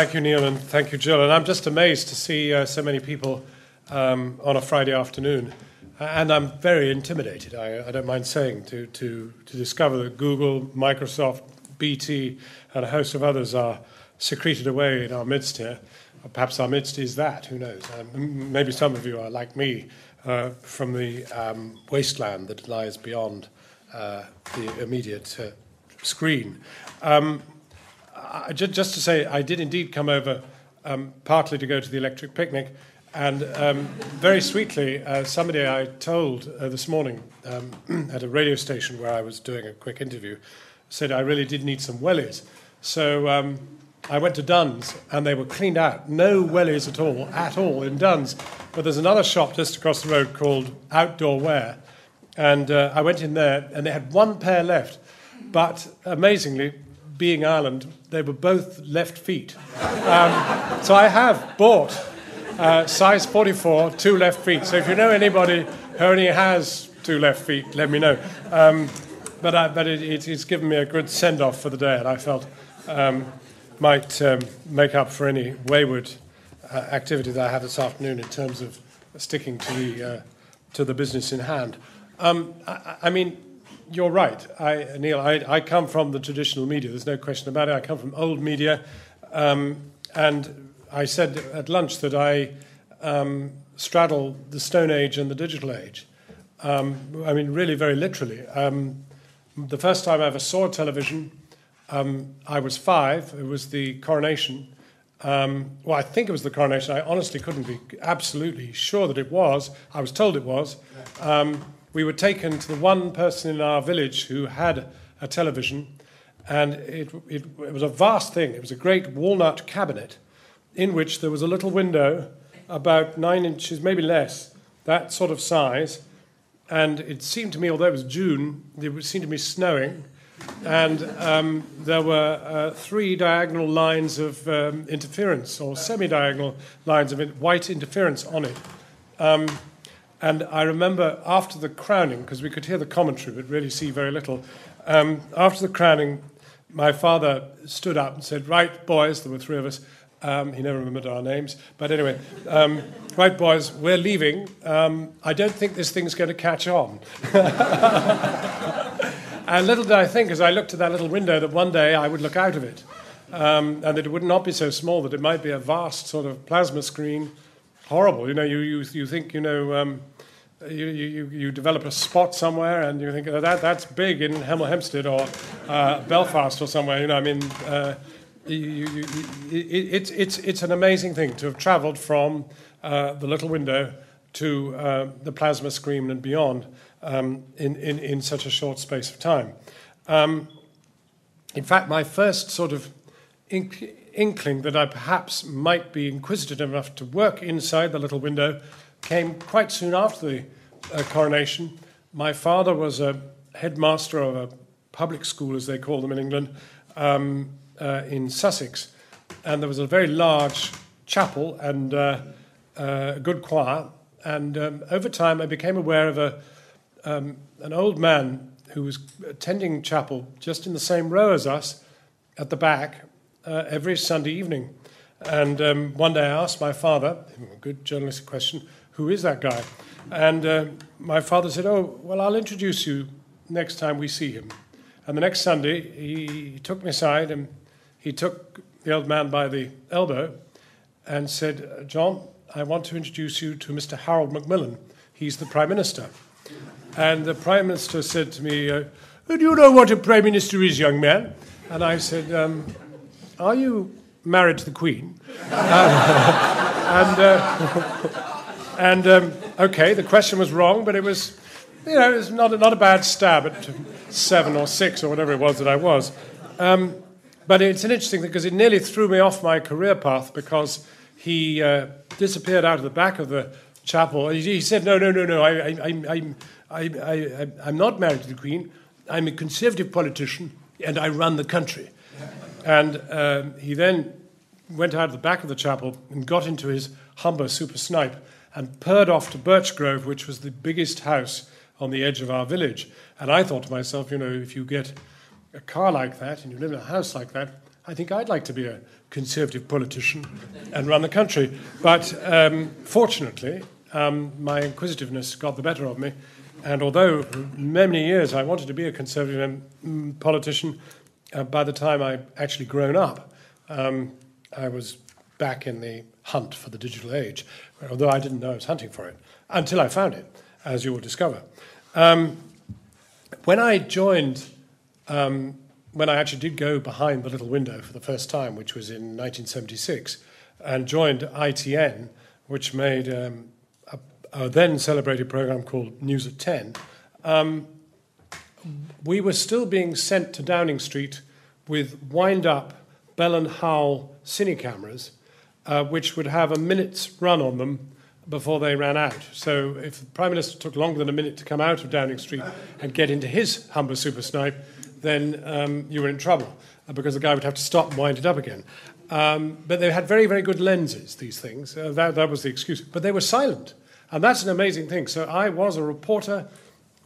Thank you, Neil, and thank you, Jill. And I'm just amazed to see so many people on a Friday afternoon. And I'm very intimidated, I don't mind saying, to discover that Google, Microsoft, BT, and a host of others are secreted away in our midst here. Perhaps our midst is that, who knows? Maybe some of you are like me from the wasteland that lies beyond the immediate screen. Just to say, I did indeed come over partly to go to the electric picnic, and very sweetly, somebody I told this morning at a radio station where I was doing a quick interview said I really did need some wellies. So I went to Dunn's, and they were cleaned out. No wellies at all in Dunn's. But there's another shop just across the road called Outdoor Wear, and I went in there, and they had one pair left. But amazingly, being Ireland, they were both left feet. So I have bought size 44, 2 left feet. So if you know anybody who only has 2 left feet, let me know. But it's given me a good send-off for the day, and I felt might make up for any wayward activity that I had this afternoon in terms of sticking to the business in hand. I mean, you're right, Neil. I come from the traditional media. There's no question about it. I come from old media, and I said at lunch that I straddle the Stone Age and the digital age. I mean, really, very literally. The first time I ever saw television, I was 5. It was the coronation. Well, I think it was the coronation. I honestly couldn't be absolutely sure that it was. I was told it was. We were taken to the one person in our village who had a television, and it was a vast thing. It was a great walnut cabinet in which there was a little window about 9 inches, maybe less, that sort of size. And it seemed to me, although it was June, it seemed to me snowing. And there were 3 diagonal lines of interference, or semi-diagonal lines of white interference on it. And I remember after the crowning, because we could hear the commentary but really see very little, after the crowning, my father stood up and said, "Right, boys," there were 3 of us. He never remembered our names. But anyway, "Right, boys, we're leaving. I don't think this thing's going to catch on." And little did I think, as I looked at that little window, that one day I would look out of it, and that it would not be so small, that it might be a vast sort of plasma screen. Horrible. You know, you think, you know, you develop a spot somewhere, and you think, oh, that's big in Hemel Hempstead or Belfast or somewhere. You know, I mean, it's an amazing thing to have travelled from the little window to the plasma screen and beyond in such a short space of time. In fact, my first sort of inkling that I perhaps might be inquisitive enough to work inside the little window came quite soon after the coronation. My father was a headmaster of a public school, as they call them in England, in Sussex, and there was a very large chapel and a good choir. And over time, I became aware of an old man who was attending chapel just in the same row as us at the back every Sunday evening. And one day I asked my father, a good journalistic question, "Who is that guy?" And my father said, "Oh, well, I'll introduce you next time we see him." And the next Sunday, he took me aside and he took the old man by the elbow and said, "John, I want to introduce you to Mr. Harold Macmillan. He's the Prime Minister." And the Prime Minister said to me, "Do you know what a Prime Minister is, young man?" And I said, "Are you married to the Queen?" Okay, the question was wrong, but it was, you know, it was not a bad stab at 7 or 6 or whatever it was that I was. But it's an interesting thing because it nearly threw me off my career path because he disappeared out of the back of the chapel. He said, no, I'm not married to the Queen. I'm a conservative politician and I run the country. And he then went out of the back of the chapel and got into his Humber Super Snipe and purred off to Birchgrove, which was the biggest house on the edge of our village. And I thought to myself, you know, if you get a car like that and you live in a house like that, I think I'd like to be a conservative politician and run the country. But fortunately, my inquisitiveness got the better of me. And although for many years I wanted to be a conservative politician, by the time I actually grown up, I was back in the hunt for the digital age, although I didn't know I was hunting for it, until I found it, as you will discover. When I joined, when I actually did go behind the little window for the first time, which was in 1976, and joined ITN, which made a then celebrated program called News at 10, we were still being sent to Downing Street with wind-up Bell and Howell cine cameras, which would have a minute's run on them before they ran out. So if the Prime Minister took longer than a minute to come out of Downing Street and get into his Humber Super Snipe, then you were in trouble, because the guy would have to stop and wind it up again. But they had very, very good lenses, these things. That was the excuse. But they were silent. And that's an amazing thing. So I was a reporter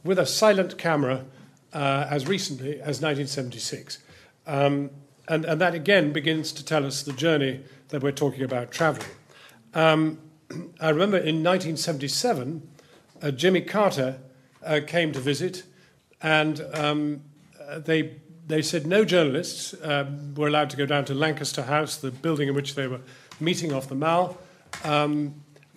with a silent camera as recently as 1976. And that, again, begins to tell us the journey that we're talking about travelling. I remember in 1977, Jimmy Carter came to visit, and they said no journalists were allowed to go down to Lancaster House, the building in which they were meeting off the Mall,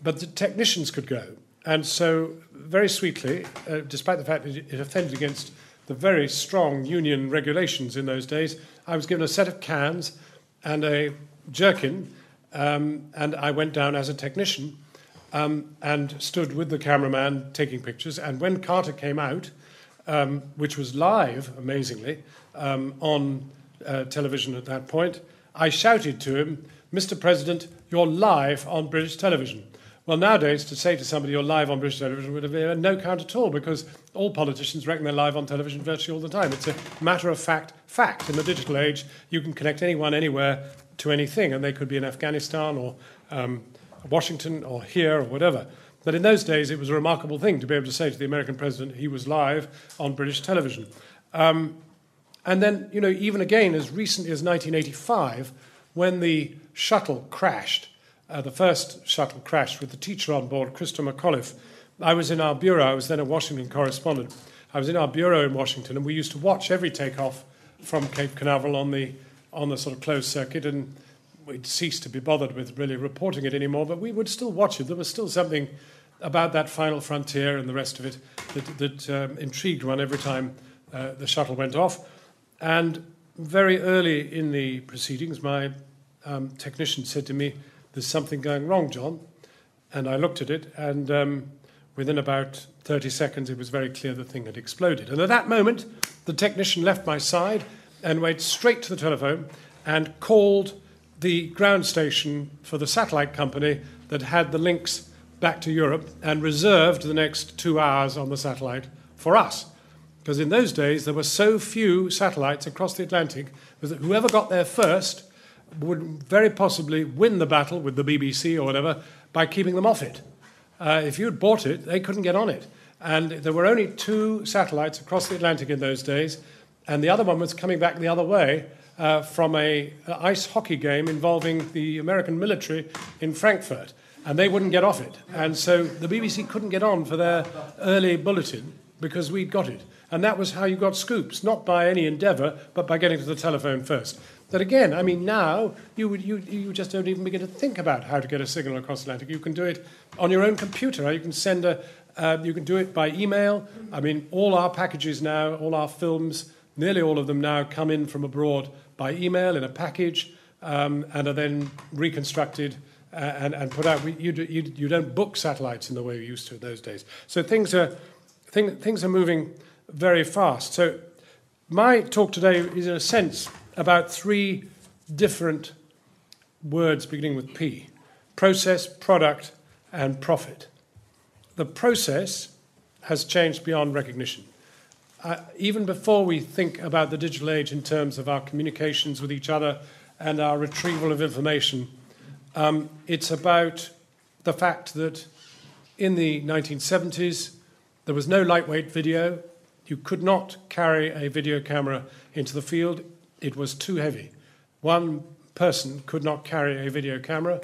but the technicians could go. And so, very sweetly, despite the fact that it offended against the very strong union regulations in those days, I was given a set of cans and a jerkin, and I went down as a technician and stood with the cameraman taking pictures. And when Carter came out, which was live, amazingly, on television at that point, I shouted to him, "Mr. President, you're live on British television." Well, nowadays, to say to somebody you're live on British television would have no count at all, because all politicians reckon they're live on television virtually all the time. It's a matter of fact. In the digital age, you can connect anyone anywhere to anything, and they could be in Afghanistan or Washington or here or whatever. But in those days, it was a remarkable thing to be able to say to the American president he was live on British television. And then, even again, as recently as 1985, when the shuttle crashed, the first shuttle crashed with the teacher on board, Christa McAuliffe, I was in our bureau. I was then a Washington correspondent. I was in our bureau in Washington, and we used to watch every takeoff from Cape Canaveral on the sort of closed circuit, and we'd ceased to be bothered with really reporting it anymore, but we would still watch it. There was still something about that final frontier and the rest of it that intrigued one every time the shuttle went off. And very early in the proceedings, my technician said to me, "There's something going wrong, John." And I looked at it, and within about 30 seconds, it was very clear the thing had exploded. And at that moment, the technician left my side and went straight to the telephone and called the ground station for the satellite company that had the links back to Europe and reserved the next 2 hours on the satellite for us. Because in those days, there were so few satellites across the Atlantic that whoever got there first would very possibly win the battle with the BBC or whatever by keeping them off it. If you'd bought it, they couldn't get on it. And there were only 2 satellites across the Atlantic in those days, and the other one was coming back the other way from an ice hockey game involving the American military in Frankfurt, and they wouldn't get off it. And so the BBC couldn't get on for their early bulletin because we'd got it. And that was how you got scoops, not by any endeavour, but by getting to the telephone first. But again, I mean, now you just don't even begin to think about how to get a signal across the Atlantic. You can do it on your own computer. You can you can do it by email. I mean, all our packages now, all our films, nearly all of them now come in from abroad by email in a package and are then reconstructed and put out. You don't book satellites in the way we used to in those days. So things are moving very fast. So my talk today is, in a sense, about 3 different words beginning with P: process, product, and profit. The process has changed beyond recognition. Even before we think about the digital age in terms of our communications with each other and our retrieval of information, it's about the fact that in the 1970s there was no lightweight video. You could not carry a video camera into the field. It was too heavy. one person could not carry a video camera,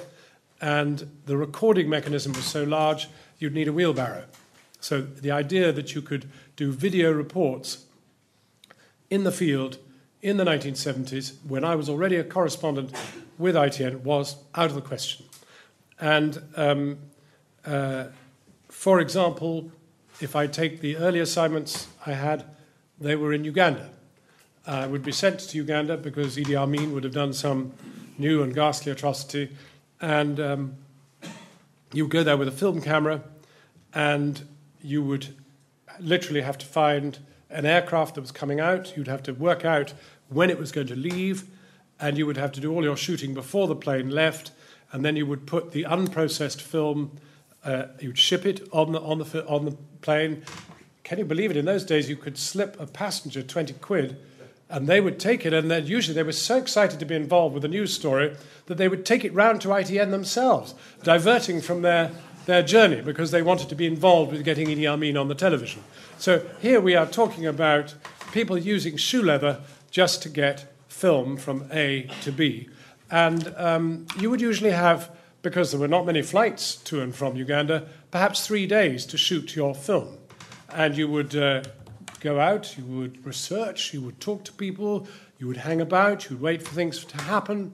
and the recording mechanism was so large you'd need a wheelbarrow. So the idea that you could do video reports in the field in the 1970s, when I was already a correspondent with ITN, was out of the question. And for example, if I take the early assignments I had, they were in Uganda. I would be sent to Uganda because Idi Amin would have done some new and ghastly atrocity, and you would go there with a film camera, and you would literally have to find an aircraft that was coming out. You'd have to work out when it was going to leave, and you would have to do all your shooting before the plane left, and then you would put the unprocessed film, you'd ship it on the plane. Can you believe it? In those days, you could slip a passenger 20 quid, and they would take it, and then usually they were so excited to be involved with a news story that they would take it round to ITN themselves, diverting from their journey because they wanted to be involved with getting Idi Amin on the television. So here we are talking about people using shoe leather just to get film from A to B. And you would usually have, because there were not many flights to and from Uganda, perhaps 3 days to shoot your film. And you would go out, you would research, you would talk to people, you would hang about, you would wait for things to happen.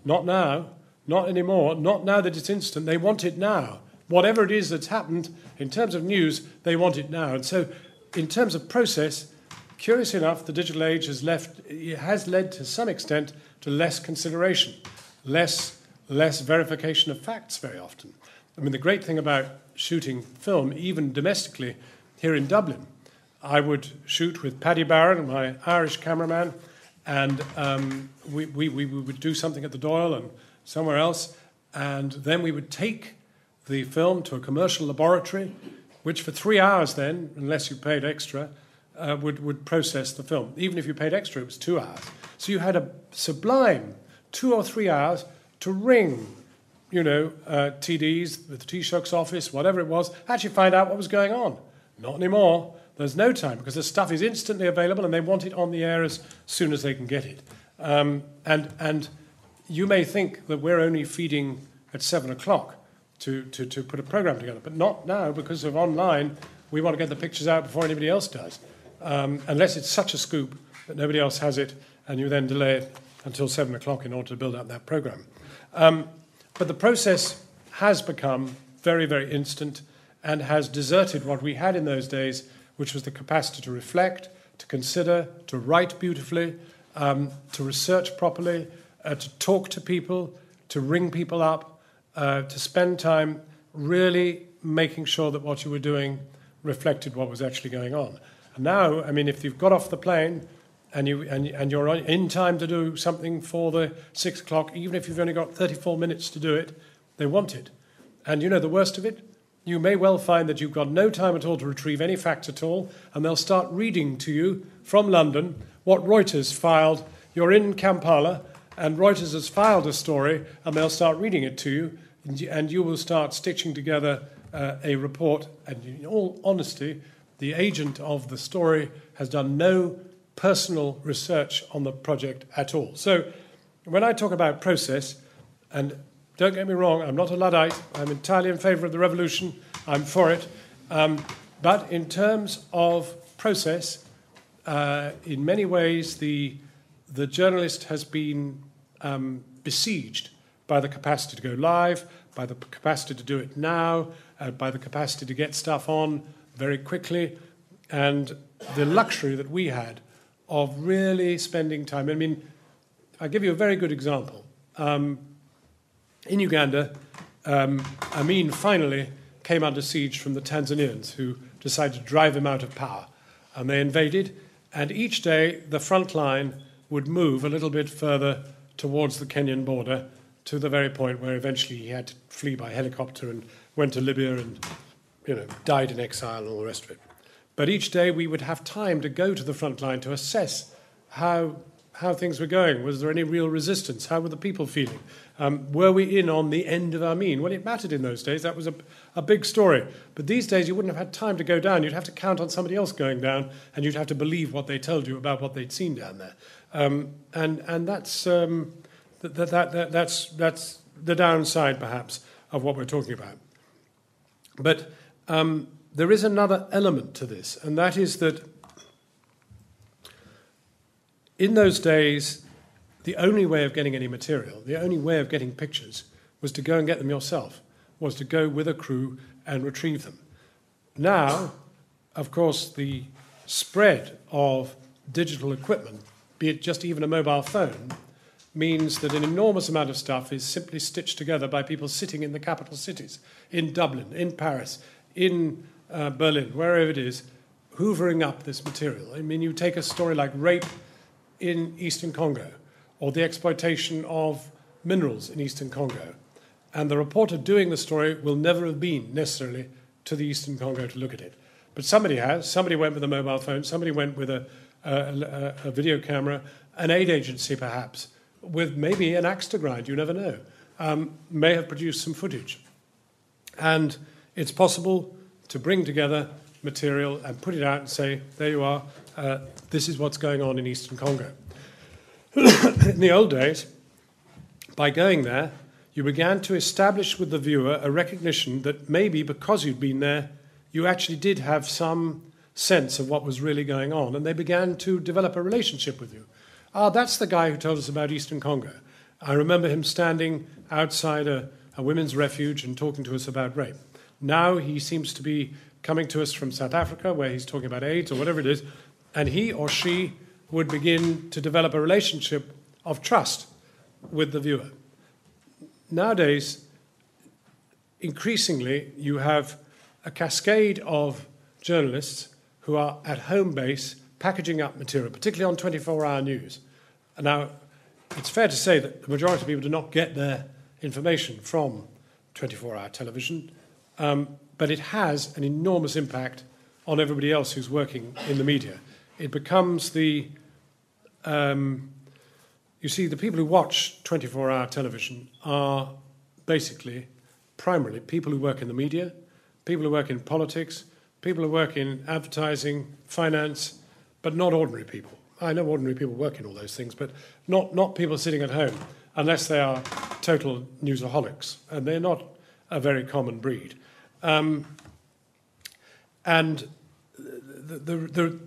Not now, not anymore, not now that it's instant. They want it now. Whatever it is that's happened, in terms of news, they want it now. And so in terms of process, curious enough, the digital age has led to some extent to less consideration, less verification of facts very often. I mean, the great thing about shooting film, even domestically, here in Dublin, I would shoot with Paddy Barron, my Irish cameraman, and we would do something at the Doyle and somewhere else, and then we would take the film to a commercial laboratory, which for 3 hours then, unless you paid extra, would process the film. Even if you paid extra, it was 2 hours. So you had a sublime 2 or 3 hours to ring, TDs, the Taoiseach's office, whatever it was, actually find out what was going on. Not anymore. There's no time because the stuff is instantly available and they want it on the air as soon as they can get it. And you may think that we're only feeding at 7 o'clock to put a program together, but not now because of online. We want to get the pictures out before anybody else does, unless it's such a scoop that nobody else has it, and you then delay it until 7 o'clock in order to build up that program. But the process has become very, very instant and has deserted what we had in those days, which was the capacity to reflect, to consider, to write beautifully, to research properly, to talk to people, to ring people up, to spend time really making sure that what you were doing reflected what was actually going on. And now, I mean, if you've got off the plane and you're in time to do something for the 6 o'clock, even if you've only got 34 minutes to do it, they want it. And you know the worst of it? You may well find that you've got no time at all to retrieve any facts at all, and they'll start reading to you from London what Reuters filed. You're in Kampala, and Reuters has filed a story, and they'll start reading it to you, and you will start stitching together a report. And in all honesty, the agent of the story has done no personal research on the project at all. So when I talk about process, and don't get me wrong, I'm not a Luddite. I'm entirely in favour of the revolution. I'm for it. But in terms of process, in many ways, the journalist has been besieged by the capacity to go live, by the capacity to do it now, by the capacity to get stuff on very quickly, and the luxury that we had of really spending time. I mean, I'll give you a very good example. In Uganda, Amin finally came under siege from the Tanzanians, who decided to drive him out of power. And they invaded, and each day the front line would move a little bit further towards the Kenyan border to the very point where eventually he had to flee by helicopter and went to Libya and died in exile and all the rest of it. But each day we would have time to go to the front line to assess how how things were going. Was there any real resistance? How were the people feeling? Were we in on the end of Amin? Well, it mattered in those days. That was a big story. But these days, you wouldn't have had time to go down. You'd have to count on somebody else going down, and you'd have to believe what they told you about what they'd seen down there. And that's the downside, perhaps, of what we're talking about. But there is another element to this, and that is that in those days, the only way of getting any material, the only way of getting pictures, was to go and get them yourself, was to go with a crew and retrieve them. Now, of course, the spread of digital equipment, be it just even a mobile phone, means that an enormous amount of stuff is simply stitched together by people sitting in the capital cities, in Dublin, in Paris, in Berlin, wherever it is, hoovering up this material. I mean, you take a story like rape in Eastern Congo, or the exploitation of minerals in Eastern Congo, and the reporter doing the story will never have been necessarily to the Eastern Congo to look at it. But somebody has. Somebody went with a mobile phone. Somebody went with a video camera, an aid agency perhaps, with maybe an axe to grind, you never know, may have produced some footage. And it's possible to bring together material and put it out and say, there you are, this is what's going on in Eastern Congo. In the old days, by going there, you began to establish with the viewer a recognition that maybe because you'd been there, you actually did have some sense of what was really going on, and they began to develop a relationship with you. Ah, that's the guy who told us about Eastern Congo. I remember him standing outside a women's refuge and talking to us about rape. Now he seems to be coming to us from South Africa, where he's talking about AIDS or whatever it is, and he or she would begin to develop a relationship of trust with the viewer. Nowadays, increasingly, you have a cascade of journalists who are at home base packaging up material, particularly on 24-hour news. And now, it's fair to say that the majority of people do not get their information from 24-hour television, but it has an enormous impact on everybody else who's working in the media. It becomes the... you see, the people who watch 24-hour television are basically, primarily, people who work in the media, people who work in politics, people who work in advertising, finance, but not ordinary people. I know ordinary people work in all those things, but not people sitting at home, unless they are total newsaholics, and they're not a very common breed. And the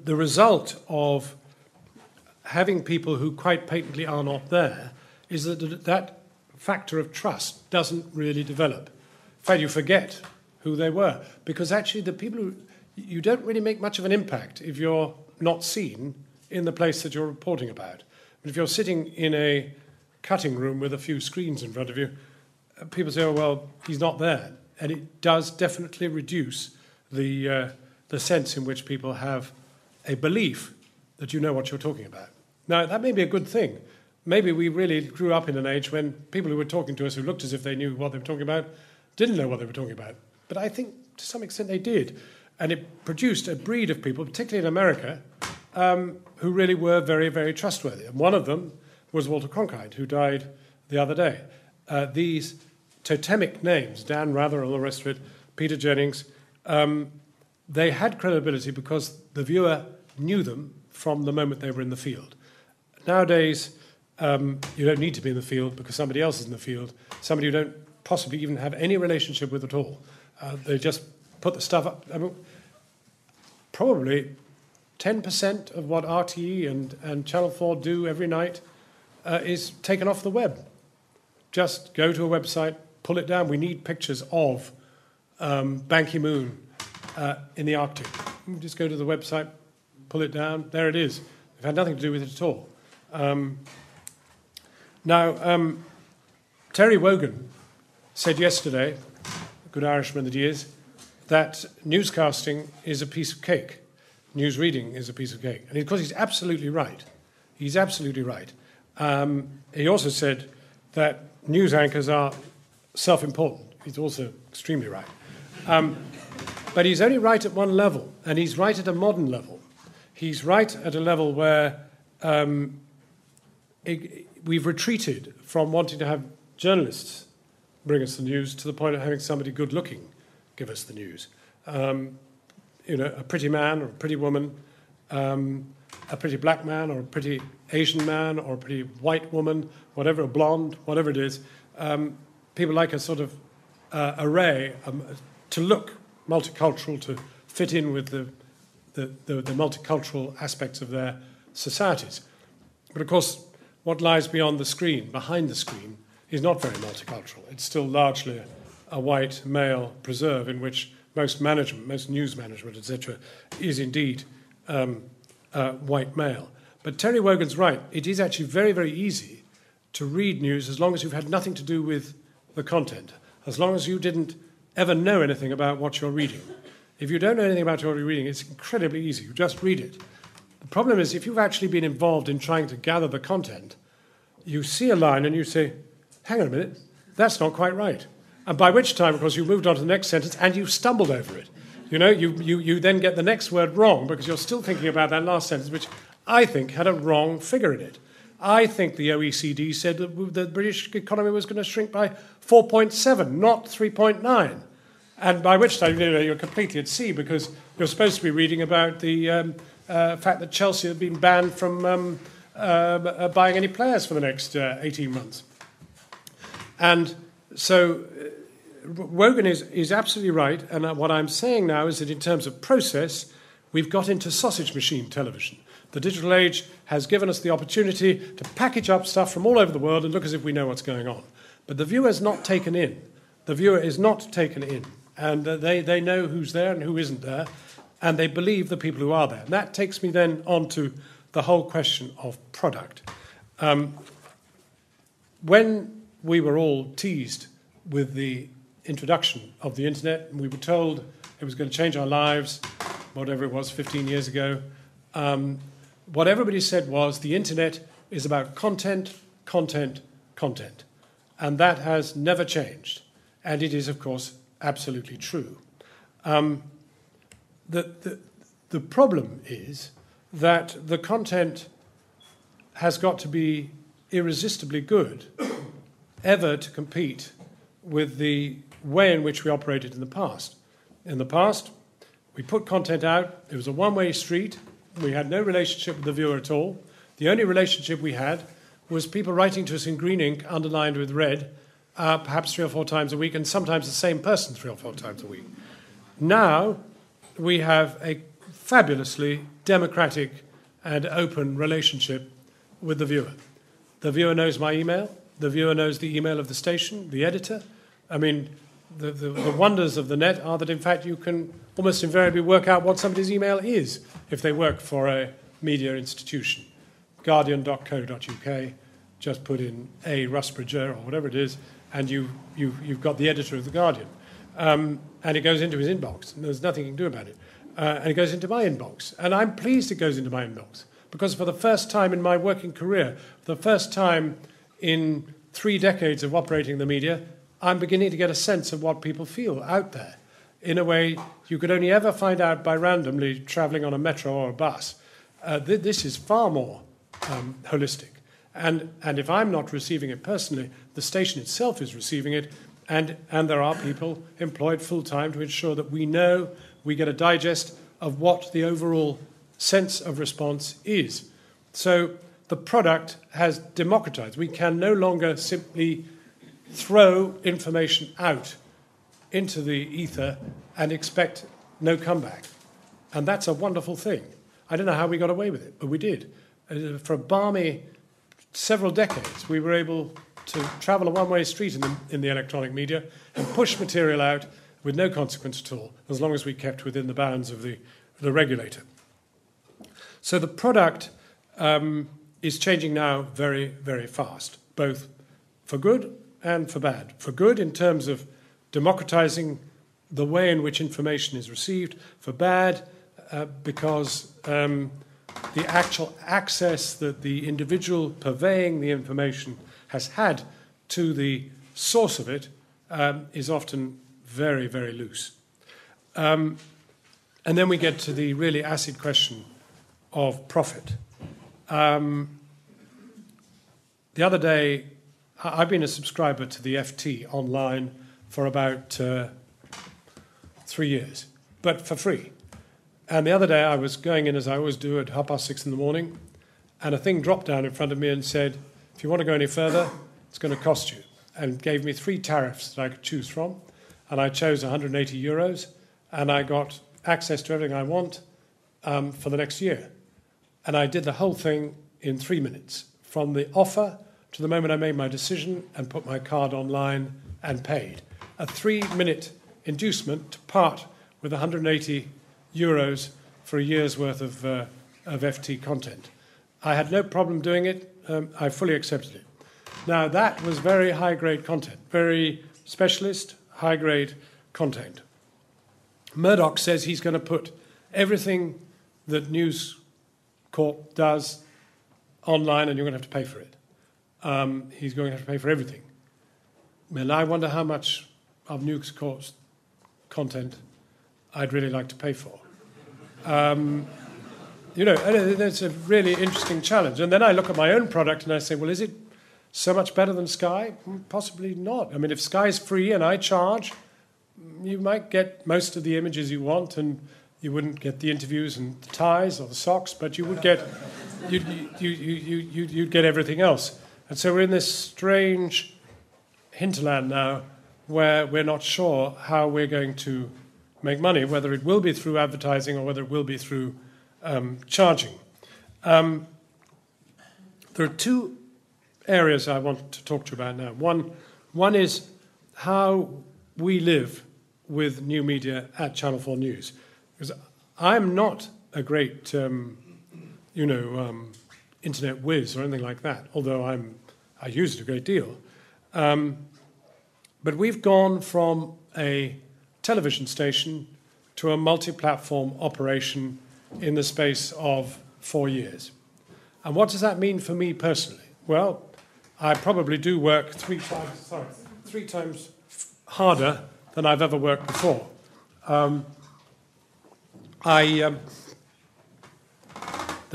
result of having people who quite patently are not there is that that factor of trust doesn't really develop. In fact, you forget who they were, because actually the people who... You don't really make much of an impact if you're not seen in the place that you're reporting about. But if you're sitting in a cutting room with a few screens in front of you, people say, oh, well, he's not there. And it does definitely reduce the sense in which people have a belief that you know what you're talking about. Now, that may be a good thing. Maybe we really grew up in an age when people who were talking to us who looked as if they knew what they were talking about didn't know what they were talking about. But I think to some extent they did. And it produced a breed of people, particularly in America, who really were very, very trustworthy. And one of them was Walter Cronkite, who died the other day. These totemic names, Dan Rather and all the rest of it, Peter Jennings, they had credibility because the viewer knew them from the moment they were in the field. Nowadays, you don't need to be in the field because somebody else is in the field, somebody you don't possibly even have any relationship with at all. They just put the stuff up. I mean, probably 10% of what RTE and Channel 4 do every night is taken off the web. Just go to a website, pull it down. We need pictures of Ban Ki-moon in the Arctic. Just go to the website, pull it down. There it is. We've had nothing to do with it at all. Now, Terry Wogan said yesterday, a good Irishman that he is, that newscasting is a piece of cake. News reading is a piece of cake. And of course, he's absolutely right. He's absolutely right. He also said that news anchors are self-important. He's also extremely right. But he's only right at one level, and he's right at a modern level. He's right at a level where we've retreated from wanting to have journalists bring us the news to the point of having somebody good-looking give us the news. A pretty man or a pretty woman, a pretty black man or a pretty Asian man or a pretty white woman, whatever, a blonde, whatever it is. People like a sort of array to look multicultural, to fit in with the multicultural aspects of their societies. But of course, what lies beyond the screen, behind the screen, is not very multicultural. It's still largely a white male preserve in which most management, most news management, etc., is indeed white male. But Terry Wogan's right. It is actually very, very easy to read news as long as you've had nothing to do with the content, as long as you didn't ever know anything about what you're reading. If you don't know anything about what you're reading, it's incredibly easy. You just read it. The problem is if you've actually been involved in trying to gather the content, you see a line and you say, hang on a minute, that's not quite right. And by which time, of course, you moved on to the next sentence and you've stumbled over it. You then get the next word wrong because you're still thinking about that last sentence, which I think had a wrong figure in it. I think the OECD said that the British economy was going to shrink by 4.7, not 3.9. And by which time you're completely at sea because you're supposed to be reading about the fact that Chelsea had been banned from buying any players for the next 18 months. And so Wogan is absolutely right. And what I'm saying now is that in terms of process, we've got into sausage machine television. The digital age has given us the opportunity to package up stuff from all over the world and look as if we know what's going on. But the viewer is not taken in. The viewer is not taken in. And they know who's there and who isn't there. And they believe the people who are there. And that takes me then on to the whole question of product. When we were all teased with the introduction of the internet, and we were told it was going to change our lives, whatever it was, 15 years ago, what everybody said was the internet is about content, content, content. And that has never changed. And it is, of course, absolutely true. The problem is that the content has got to be irresistibly good ever to compete with the way in which we operated in the past. In the past, we put content out. It was a one-way street. We had no relationship with the viewer at all. The only relationship we had was people writing to us in green ink, underlined with red, perhaps 3 or 4 times a week, and sometimes the same person 3 or 4 times a week. Now we have a fabulously democratic and open relationship with the viewer. The viewer knows my email. The viewer knows the email of the station, the editor. I mean, the wonders of the net are that, in fact, you can almost invariably work out what somebody's email is if they work for a media institution. Guardian.co.uk, just put in A. Rusbridger or whatever it is, and you've got the editor of The Guardian. And it goes into his inbox, and there's nothing you can do about it. And it goes into my inbox. And I'm pleased it goes into my inbox, because for the first time in my working career, for the first time in 3 decades of operating the media, I'm beginning to get a sense of what people feel out there in a way you could only ever find out by randomly travelling on a metro or a bus. This is far more holistic. And if I'm not receiving it personally, the station itself is receiving it, and there are people employed full-time to ensure that we know we get a digest of what the overall sense of response is. So the product has democratized. We can no longer simply throw information out into the ether and expect no comeback. And that's a wonderful thing. I don't know how we got away with it, but we did. For a balmy several decades, we were able to travel a one-way street in the electronic media and push material out with no consequence at all, as long as we kept within the bounds of the regulator. So the product is changing now very, very fast, both for good and for bad. For good in terms of democratizing the way in which information is received. For bad because the actual access that the individual purveying the information has had to the source of it is often very, very loose. And then we get to the really acid question of profit. the other day, I've been a subscriber to the FT online for about 3 years, but for free. And the other day I was going in, as I always do, at 6:30 in the morning, and a thing dropped down in front of me and said, if you want to go any further, it's going to cost you, and gave me 3 tariffs that I could choose from, and I chose 180 euros, and I got access to everything I want for the next year. And I did the whole thing in 3 minutes, from the offer to the moment I made my decision and put my card online and paid. A 3-minute inducement to part with 180 euros for a year's worth of FT content. I had no problem doing it. I fully accepted it. Now, that was very high-grade content, very specialist, high-grade content. Murdoch says he's going to put everything that News Corp does online, and you're going to have to pay for it. He's going to have to pay for everything. And I wonder how much of News Corp's content I'd really like to pay for. That's a really interesting challenge. And then I look at my own product and I say, well, is it so much better than Sky? Possibly not. I mean, if Sky's free and I charge, you might get most of the images you want, and you wouldn't get the interviews and the ties or the socks, but you would get you'd get everything else. And so we're in this strange hinterland now where we're not sure how we're going to make money, whether it will be through advertising or whether it will be through charging. There are 2 areas I want to talk to you about now. One is how we live with new media at Channel 4 News. Because I'm not a great, internet whiz or anything like that, although I use it a great deal. But we've gone from a television station to a multi-platform operation in the space of 4 years. And what does that mean for me personally? Well, I probably do work 3 times harder than I've ever worked before. The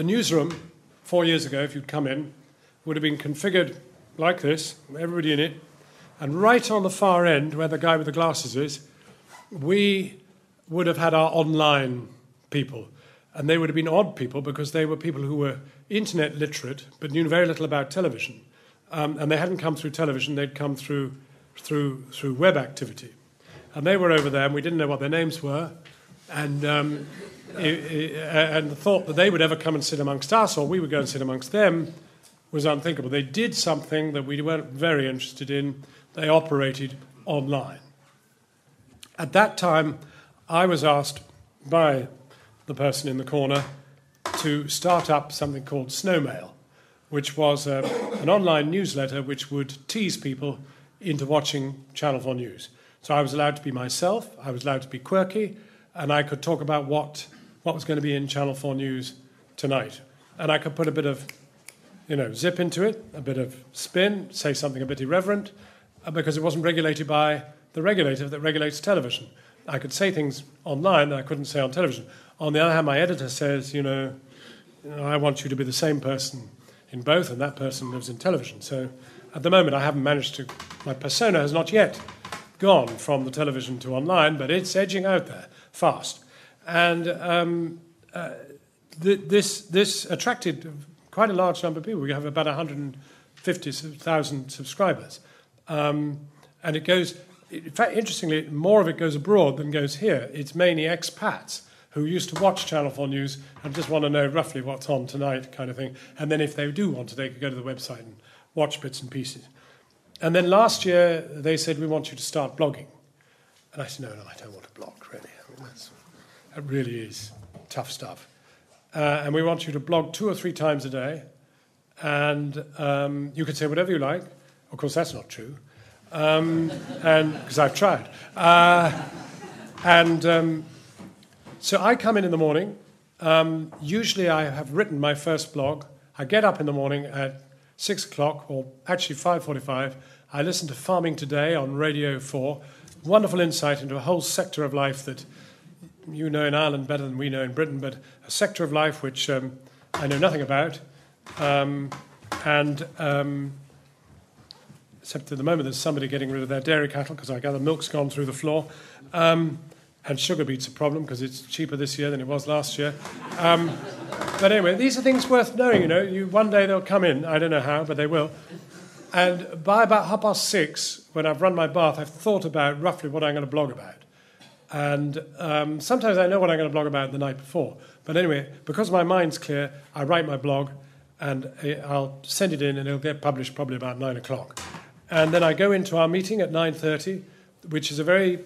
newsroom 4 years ago, if you'd come in, would have been configured like this, everybody in it, and right on the far end, where the guy with the glasses is, we would have had our online people. And they would have been odd people because they were people who were internet literate but knew very little about television. And they hadn't come through television, they'd come through web activity. And they were over there, and we didn't know what their names were. And the thought that they would ever come and sit amongst us, or we would go and sit amongst them, was unthinkable. They did something that we weren't very interested in. They operated online. At that time, I was asked by the person in the corner to start up something called Snowmail, which was an online newsletter which would tease people into watching Channel 4 News. So I was allowed to be myself, I was allowed to be quirky, and I could talk about what was going to be in Channel 4 News tonight. And I could put a bit of, zip into it, a bit of spin, say something a bit irreverent, because it wasn't regulated by the regulator that regulates television. I could say things online that I couldn't say on television. On the other hand, my editor says, I want you to be the same person in both, and that person lives in television. So at the moment, I haven't managed to, my persona has not yet gone from the television to online, but it's edging out there fast. And this attracted quite a large number of people. We have about 150,000 subscribers. And it goes, in fact, interestingly, more of it goes abroad than goes here. It's mainly expats who used to watch Channel 4 News and just want to know roughly what's on tonight kind of thing. And then if they do want to, they could go to the website and watch bits and pieces. And then last year, they said, we want you to start blogging. And I said, no, I don't want to blog, really. That really is tough stuff. And we want you to blog 2 or 3 times a day. And you can say whatever you like. Of course, that's not true. And because I've tried. So I come in the morning. Usually I have written my first blog. I get up in the morning at 6 o'clock, or actually 5:45. I listen to Farming Today on Radio 4. Wonderful insight into a whole sector of life that you know in Ireland better than we know in Britain, but a sector of life which I know nothing about. except at the moment there's somebody getting rid of their dairy cattle because I gather milk's gone through the floor. And sugar beet's a problem because it's cheaper this year than it was last year. But anyway, these are things worth knowing, you know. One day they'll come in, I don't know how, but they will. And by about 6:30, when I've run my bath, I've thought about roughly what I'm going to blog about. And sometimes I know what I'm going to blog about the night before. But anyway, because my mind's clear, I write my blog, and I'll send it in, and it'll get published probably about 9 o'clock. And then I go into our meeting at 9:30, which is a very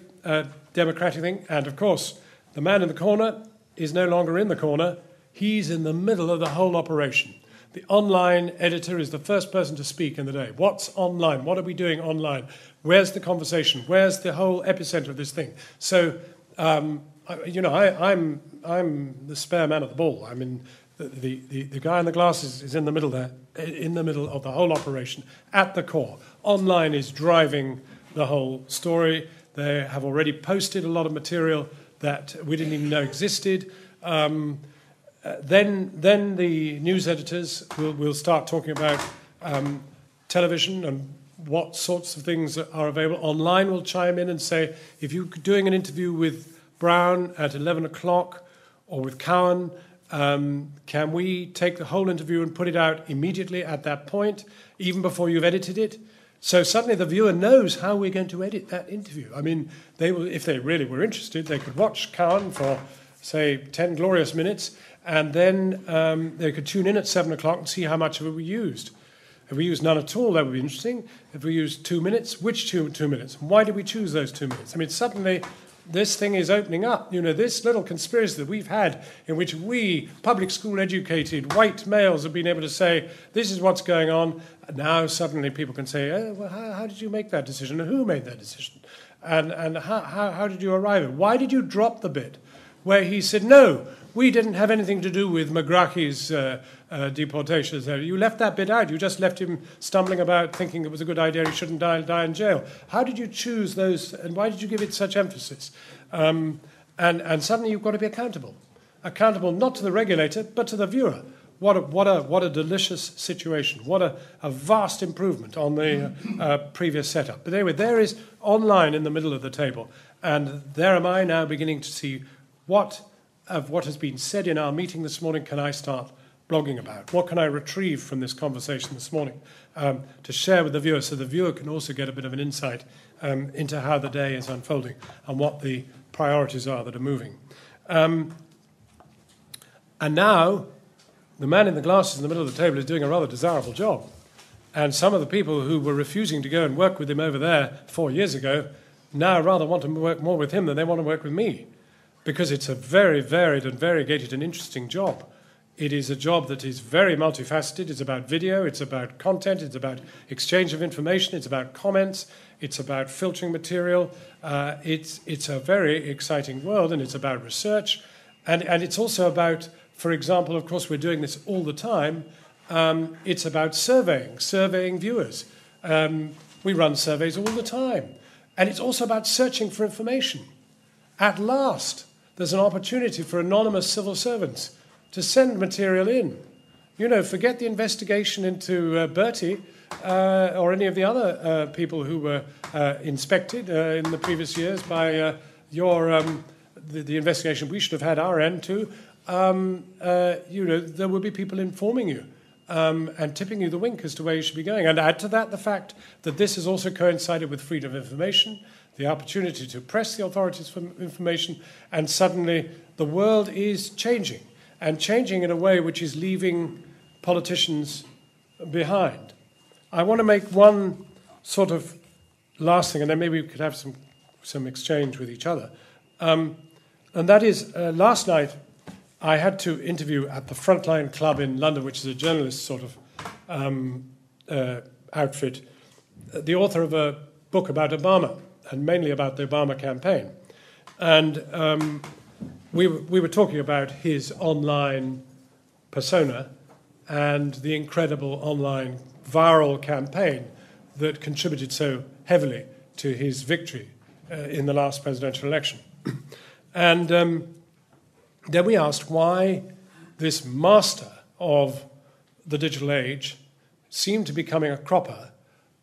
democratic thing. And, of course, the man in the corner is no longer in the corner. He's in the middle of the whole operation. The online editor is the first person to speak in the day. What's online? What are we doing online? Where's the conversation? Where's the whole epicenter of this thing? So, you know, I'm the spare man at the ball. I mean, the guy in the glasses is in the middle there, in the middle of the whole operation, at the core. Online is driving the whole story. They have already posted a lot of material that we didn't even know existed. Then the news editors will start talking about television and what sorts of things are available. Online will chime in and say, if you're doing an interview with Brown at 11 o'clock or with Cowan, can we take the whole interview and put it out immediately at that point, even before you've edited it? So suddenly the viewer knows how we're going to edit that interview. I mean, if they really were interested, they could watch Cowan for, say, 10 glorious minutes, and then they could tune in at 7 o'clock and see how much of it we used. If we used none at all, that would be interesting. If we used 2 minutes, which 2 minutes? Why did we choose those 2 minutes? I mean, suddenly this thing is opening up. You know, this little conspiracy that we've had in which we, public school educated, white males, have been able to say, this is what's going on. And now suddenly people can say, oh, well, how did you make that decision? And who made that decision? And how did you arrive at it? Why did you drop the bit where he said, no, we didn't have anything to do with Megrahi's deportation? You left that bit out. You just left him stumbling about thinking it was a good idea he shouldn't die in jail. How did you choose those, and why did you give it such emphasis? And suddenly you've got to be accountable. Accountable not to the regulator, but to the viewer. What a delicious situation. What a vast improvement on the previous setup. But anyway, there is online in the middle of the table. And there am I now beginning to see what has been said in our meeting this morning can I start blogging about? What can I retrieve from this conversation this morning to share with the viewer so the viewer can also get a bit of an insight into how the day is unfolding and what the priorities are that are moving. And now the man in the glasses in the middle of the table is doing a rather desirable job. And some of the people who were refusing to go and work with him over there 4 years ago now rather want to work more with him than they want to work with me, because it's a very varied and variegated and interesting job. It is a job that is very multifaceted. It's about video, it's about content, it's about exchange of information, it's about comments, it's about filtering material. It's a very exciting world, and it's about research. And it's also about, for example, of course, we're doing this all the time, it's about surveying viewers. We run surveys all the time. And it's also about searching for information. At last, there's an opportunity for anonymous civil servants to send material in. You know, forget the investigation into Bertie or any of the other people who were inspected in the previous years by the investigation we should have had our end to. You know, there will be people informing you and tipping you the wink as to where you should be going. And add to that the fact that this has also coincided with freedom of information, the opportunity to press the authorities for information, and suddenly the world is changing, and changing in a way which is leaving politicians behind. I want to make one sort of last thing, and then maybe we could have some exchange with each other. And that is, last night I had to interview at the Frontline Club in London, which is a journalist sort of outfit, the author of a book about Obama, and mainly about the Obama campaign. And we were talking about his online persona and the incredible online viral campaign that contributed so heavily to his victory in the last presidential election. And then we asked why this master of the digital age seemed to be becoming a cropper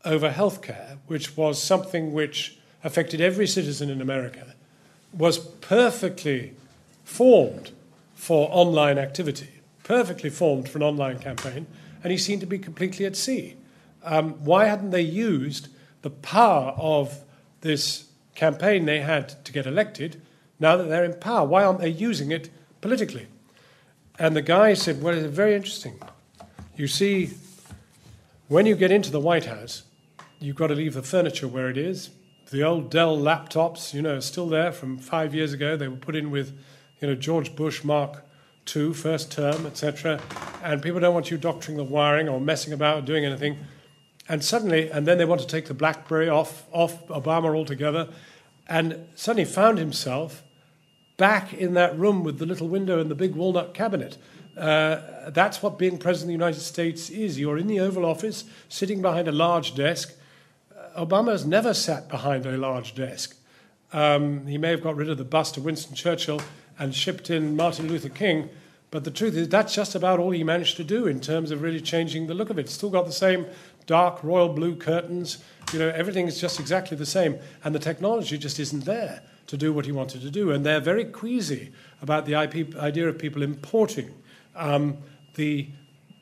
over healthcare, which was something which affected every citizen in America, was perfectly formed for online activity, perfectly formed for an online campaign, and he seemed to be completely at sea. Why hadn't they used the power of this campaign they had to get elected now that they're in power? Why aren't they using it politically? And the guy said, well, it's very interesting. You see, when you get into the White House, you've got to leave the furniture where it is. The old Dell laptops, are still there from 5 years ago. They were put in with, George Bush Mark II, first term, etc. And people don't want you doctoring the wiring or messing about or doing anything. And then they want to take the BlackBerry off Obama altogether. And suddenly found himself back in that room with the little window and the big walnut cabinet. That's what being President of the United States is. You're in the Oval Office, sitting behind a large desk. Obama's never sat behind a large desk. He may have got rid of the bust of Winston Churchill and shipped in Martin Luther King, but the truth is that's just about all he managed to do in terms of really changing the look of it. It's still got the same dark royal blue curtains. Everything is just exactly the same, and the technology just isn't there to do what he wanted to do. And they're very queasy about the idea of people importing the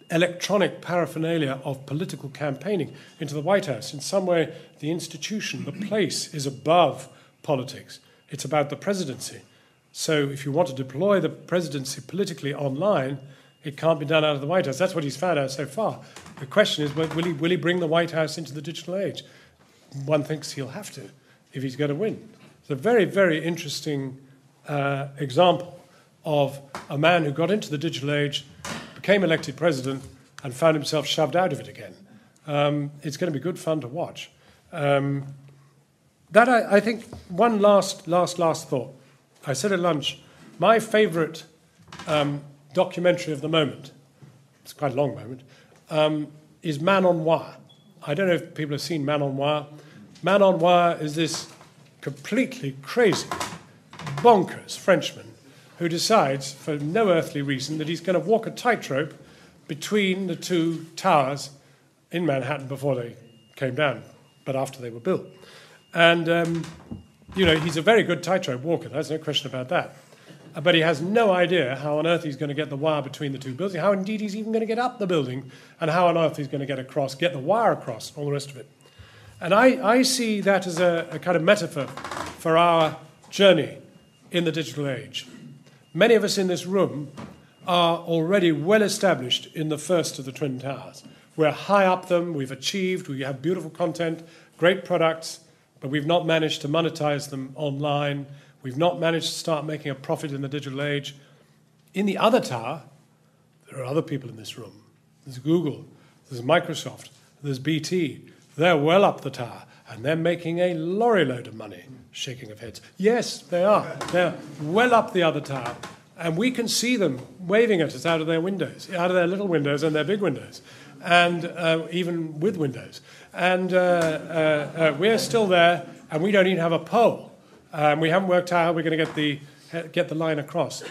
electronic paraphernalia of political campaigning into the White House. In some way, the institution, the place, is above politics. It's about the presidency. So if you want to deploy the presidency politically online, it can't be done out of the White House. That's what he's found out so far. The question is, will he bring the White House into the digital age? One thinks he'll have to if he's going to win. It's a very, very interesting example of a man who got into the digital age, became elected president, and found himself shoved out of it again. It's going to be good fun to watch. I think one last thought. I said at lunch, my favourite documentary of the moment, it's quite a long moment, is Man on Wire. I don't know if people have seen Man on Wire. Man on Wire is this completely crazy, bonkers Frenchman who decides, for no earthly reason, that he's going to walk a tightrope between the two towers in Manhattan before they came down, but after they were built. And, he's a very good tightrope walker, there's no question about that. But he has no idea how on earth he's going to get the wire between the two buildings, how indeed he's even going to get up the building, and how on earth he's going to get the wire across, all the rest of it. And I see that as a kind of metaphor for our journey in the digital age. Many of us in this room are already well established in the first of the Twin Towers. We're high up them, we've achieved, we have beautiful content, great products, but we've not managed to monetize them online. We've not managed to start making a profit in the digital age. In the other tower, there are other people in this room. There's Google, there's Microsoft, there's BT. They're well up the tower, and they're making a lorry load of money. Shaking of heads. Yes, they are. They're well up the other tower, and we can see them waving at us out of their windows, out of their little windows and their big windows, and even with windows. And we're still there, and we don't even have a pole. We haven't worked out how we're going to get the line across.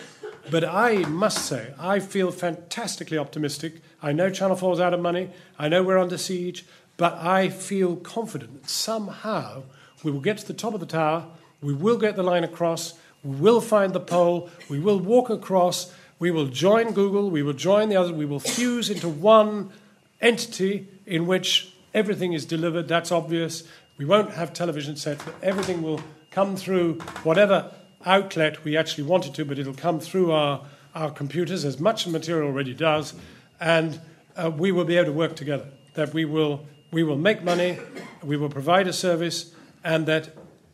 But I must say, I feel fantastically optimistic. I know Channel 4 is out of money. I know we're under siege. But I feel confident that somehow we will get to the top of the tower, we will get the line across, we will find the pole, we will walk across, we will join Google, we will join the others, we will fuse into one entity in which everything is delivered, that's obvious. We won't have television sets, but everything will come through whatever outlet we actually want it to, but it'll come through our computers, as much of the material already does, and we will be able to work together. That we will make money, we will provide a service, and that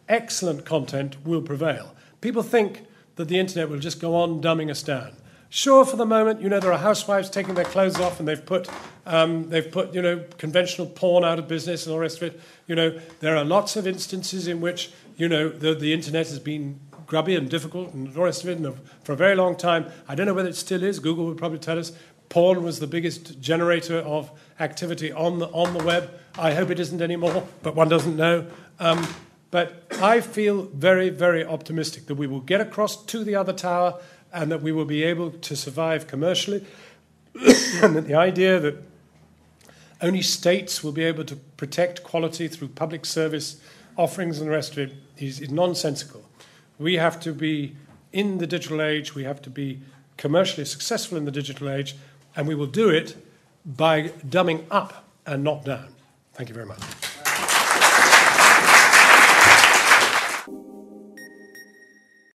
excellent content will prevail. People think that the internet will just go on dumbing us down. Sure, for the moment, there are housewives taking their clothes off, and they've put conventional porn out of business and all the rest of it. There are lots of instances in which the internet has been grubby and difficult and all the rest of it, and for a very long time. I don't know whether it still is. Google would probably tell us. Porn was the biggest generator of activity on the web. I hope it isn't anymore, but one doesn't know. But I feel very, very optimistic that we will get across to the other tower and that we will be able to survive commercially. And that the idea that only states will be able to protect quality through public service offerings and the rest of it is nonsensical. We have to be in the digital age, we have to be commercially successful in the digital age, and we will do it by dumbing up and not down. Thank you very much.